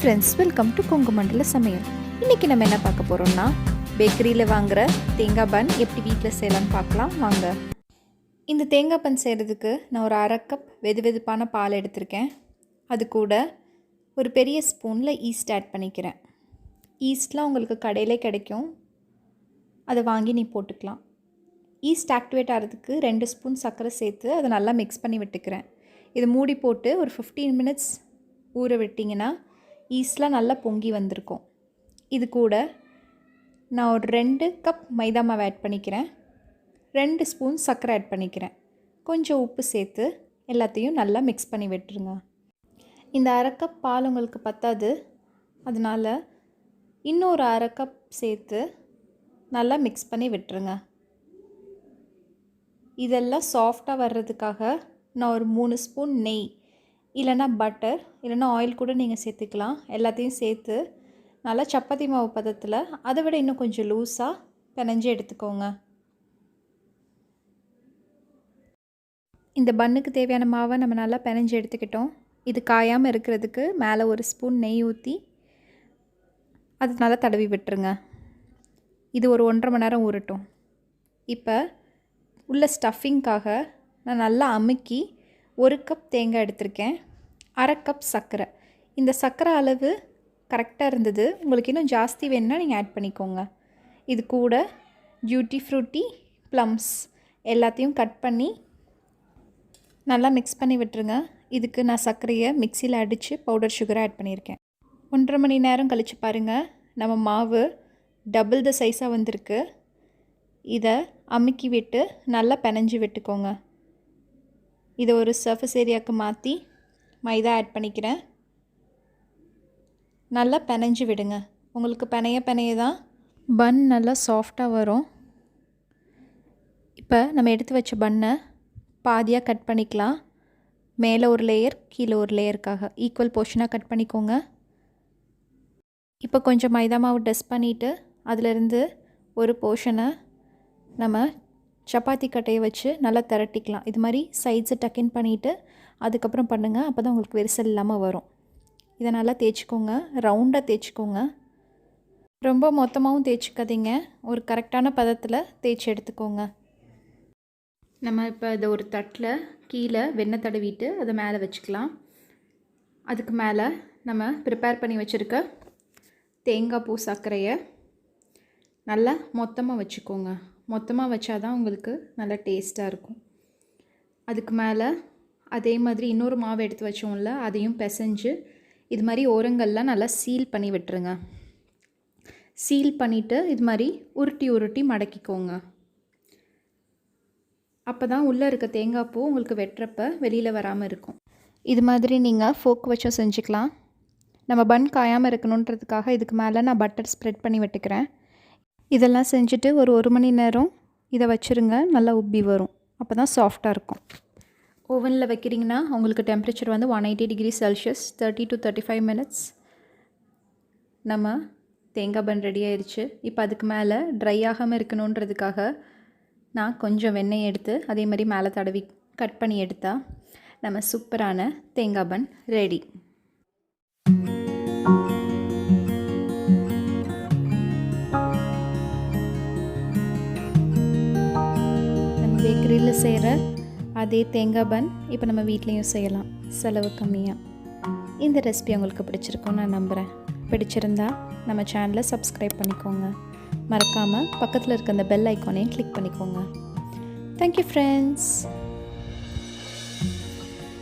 Hi friends, welcome to Kongumandala Samayal. இன்னைக்கு நம்ம என்ன பார்க்க போறோம்னா பேக்கரியில வாங்குற தேங்காய் பன் எப்படி வீட்ல செய்யலாம்னு பார்க்கலாம் வாங்க. இந்த தேங்காய் பன் செய்கிறதுக்கு நான் ஒரு அரை கப் வெதுவெதுப்பான பால் எடுத்திருக்கேன். அது கூட ஒரு பெரிய ஸ்பூனில் ஈஸ்ட் ஆட் பண்ணிக்கிறேன். ஈஸ்ட்லாம் உங்களுக்கு கடையிலே கிடைக்கும், அதை வாங்கி நீ போட்டுக்கலாம். ஈஸ்ட் ஆக்டிவேட் ஆகிறதுக்கு 2 ஸ்பூன் சர்க்கரை சேர்த்து அதை நல்லா மிக்ஸ் பண்ணி விட்டுக்கிறேன். இது மூடி போட்டு ஒரு 15 மினிட்ஸ் ஊற விட்டிங்கன்னா ஈஸ்ட்லாம் நல்லா பொங்கி வந்திருக்கும். இது கூட நான் ஒரு 2 கப் மைதா மாவு ஆட் பண்ணிக்கிறேன். 2 ஸ்பூன் சர்க்கரை ஆட் பண்ணிக்கிறேன். கொஞ்சம் உப்பு சேர்த்து எல்லாத்தையும் நல்லா மிக்ஸ் பண்ணி விட்டுருங்க. இந்த அரை கப் பால் உங்களுக்கு பத்தாது, அதனால் இன்னொரு அரை கப் சேர்த்து நல்லா மிக்ஸ் பண்ணி விட்டுருங்க. இதெல்லாம் சாஃப்டாக வர்றதுக்காக நான் ஒரு 3 ஸ்பூன் நெய் இல்லைனா பட்டர் இல்லைனா ஆயில் கூட நீங்கள் சேர்த்துக்கலாம். எல்லாத்தையும் சேர்த்து நல்லா சப்பாத்தி மாவு பதத்தில் அதை விட இன்னும் கொஞ்சம் லூஸாக பிணைஞ்சு எடுத்துக்கோங்க. இந்த பன்னுக்கு தேவையான மாவை நம்ம நல்லா பிணைஞ்சு எடுத்துக்கிட்டோம். இது காயாமல் இருக்கிறதுக்கு மேலே ஒரு ஸ்பூன் நெய் ஊற்றி அது நல்லா தடவி விட்டுருங்க. இது ஒரு 1.5 மணி நேரம் ஊறட்டும். இப்போ உள்ள ஸ்டஃபிங்காக நான் நல்லா அமுக்கி 1 கப் தேங்காய் எடுத்திருக்கேன், அரை கப் சர்க்கரை. இந்த சர்க்கரை அளவு கரெக்டாக இருந்தது. உங்களுக்கு இன்னும் ஜாஸ்தி வேணுன்னா நீங்கள் ஆட் பண்ணிக்கோங்க. இது கூட டியூட்டி ஃப்ரூட்டி ப்ளம்ஸ் எல்லாத்தையும் கட் பண்ணி நல்லா மிக்ஸ் பண்ணி விட்டுருங்க. இதுக்கு நான் சர்க்கரையை மிக்சியில் அடித்து பவுடர் சுகரை ஆட் பண்ணியிருக்கேன். 1.5 மணி நேரம் கழித்து பாருங்கள், நம்ம மாவு டபுள் த சைஸாக வந்திருக்கு. இதை அமுக்கி விட்டு நல்லா பிணைஞ்சு விட்டுக்கோங்க. இதை ஒரு சர்ஃபேஸ் ஏரியாவுக்கு மாற்றி மைதா ஆட் பண்ணிக்கிறேன். நல்லா பிணைஞ்சு விடுங்க. உங்களுக்கு பிணைய தான் பன் நல்லா சாஃப்டாக வரும். இப்போ நம்ம எடுத்து வச்ச பன்னை பாதியாக கட் பண்ணிக்கலாம். மேலே ஒரு லேயர் கீழே ஒரு லேயருக்காக ஈக்குவல் போர்ஷனாக கட் பண்ணிக்கோங்க. இப்போ கொஞ்சம் மைதா மாவு டஸ்ட் பண்ணிவிட்டு அதிலிருந்து ஒரு போர்ஷனை நம்ம சப்பாத்தி கட்டையை வச்சு நல்லா திரட்டிக்கலாம். இது மாதிரி சைட்ஸை டக்கின் பண்ணிவிட்டு அதுக்கப்புறம் பண்ணுங்கள், அப்போ தான் உங்களுக்கு விரிசல் இல்லாமல் வரும். இதை நல்லா தேய்ச்சிக்கோங்க, ரவுண்டாக தேய்ச்சிக்கோங்க. ரொம்ப மொத்தமாகவும் தேய்ச்சிக்காதீங்க, ஒரு கரெக்டான பதத்தில் தேய்ச்சி எடுத்துக்கோங்க. நம்ம இப்போ இதை ஒரு தட்டில் கீழே வெண்ணெய் தடவிட்டு அதை மேலே வச்சுக்கலாம். அதுக்கு மேலே நம்ம ப்ரிப்பேர் பண்ணி வச்சுருக்க தேங்காய் பூ சர்க்கரையை நல்லா மொத்தமாக வச்சுக்கோங்க. மொத்தமாக வச்சாதான் உங்களுக்கு நல்லா டேஸ்ட்டாக இருக்கும். அதுக்கு மேலே அதே மாதிரி இன்னொரு மாவு எடுத்து வச்சோம்ல, அதையும் பிசைஞ்சு இது மாதிரி ஓரங்கள்லாம் நல்லா சீல் பண்ணி விட்டுருங்க. சீல் பண்ணிவிட்டு இது மாதிரி உருட்டி மடக்கிக்கோங்க. அப்போ தான் உள்ளே இருக்க தேங்காய் பூ உங்களுக்கு வெட்டுறப்ப வெளியில் வராமல் இருக்கும். இது மாதிரி நீங்கள் ஃபோக் வச்சும் செஞ்சுக்கலாம். நம்ம பன் காயாமல் இருக்கணுன்றதுக்காக இதுக்கு மேலே நான் பட்டர் ஸ்ப்ரெட் பண்ணி விட்டுக்கிறேன். இதெல்லாம் செஞ்சுட்டு ஒரு 1 மணி நேரம் இதை வச்சுருங்க, நல்லா உப்பி வரும். அப்போ தான் சாஃப்டாக இருக்கும். ஓவனில் வைக்கிறீங்கன்னா உங்களுக்கு டெம்பரேச்சர் வந்து 180 டிகிரி செல்சியஸ் 30 to 35 மினிட்ஸ். நம்ம தேங்காய் பன் ரெடி ஆயிடுச்சு. இப்போ அதுக்கு மேலே ட்ரை ஆகாமல் இருக்கணுன்றதுக்காக நான் கொஞ்சம் வெண்ணெய் எடுத்து அதே மாதிரி மேலே தடவி கட் பண்ணி எடுத்தால் நம்ம சூப்பரான தேங்காய் பன் ரெடி. பேக்கரியில் செய்கிற அதே தேங்காய் பன் இப்போ நம்ம வீட்லேயும் செய்யலாம், செலவு கம்மியாக. இந்த ரெசிபி உங்களுக்கு பிடிச்சிருக்கும்னு நான் நம்புகிறேன். பிடிச்சிருந்தா நம்ம சேனலை சப்ஸ்கிரைப் பண்ணிக்கோங்க. மறக்காமல் பக்கத்தில் இருக்க அந்த பெல் ஐக்கானையும் கிளிக் பண்ணிக்கோங்க. Thank you friends.